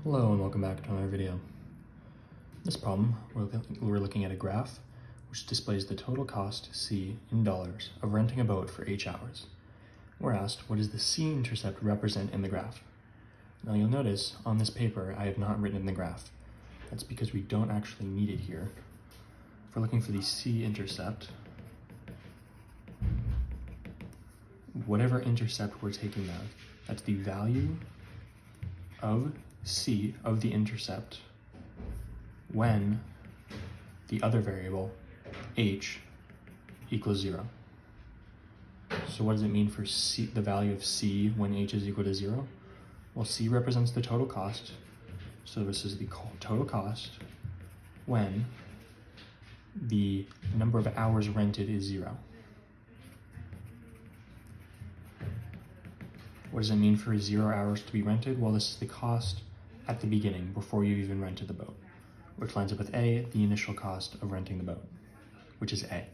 Hello and welcome back to another video. In this problem, we're looking at a graph which displays the total cost, C, in dollars of renting a boat for H hours. We're asked, what does the C-intercept represent in the graph? Now you'll notice on this paper I have not written in the graph. That's because we don't actually need it here. If we're looking for the C-intercept, whatever intercept we're taking out, that's the value of C of the intercept when the other variable, H, equals 0. So what does it mean for C, the value of C when H is equal to 0? Well, C represents the total cost, so this is the total cost when the number of hours rented is 0. What does it mean for 0 hours to be rented? Well, this is the cost at the beginning, before you even rented the boat, which lines up with A, the initial cost of renting the boat, which is A.